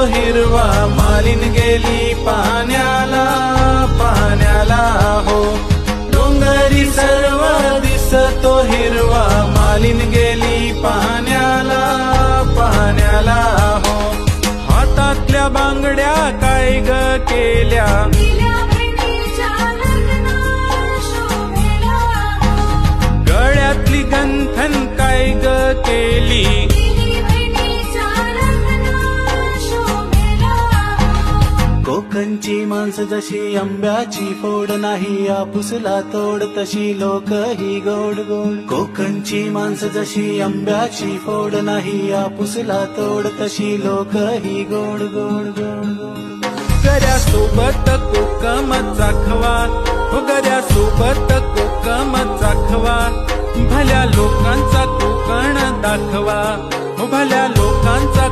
हिरवा, मालिन गेली पाण्याला पाण्याला हो. डोंगरी सर्व दिसतो हिरवा, मालिन गेली पाण्याला पाण्याला हो. हातातल्या बांगड्या काय ग केल्या, गळ्यातली गंठन काय ग केली, कोकणची माणसं जशी आंब्याची फोड, नाही आपुसला तोड तशी लोक ही गोड गोड. कोकणची माणसं जशी आंब्याची फोड, नाही आपुसला तोड तशी लोक ही गोड गोड गोड गोड. गऱ्यासोबत कोकम चाखवा, गऱ्यासोबत कोकम चाखवा, भल्या लोकांचा कोकण दाखवा, भल्या लोकांचा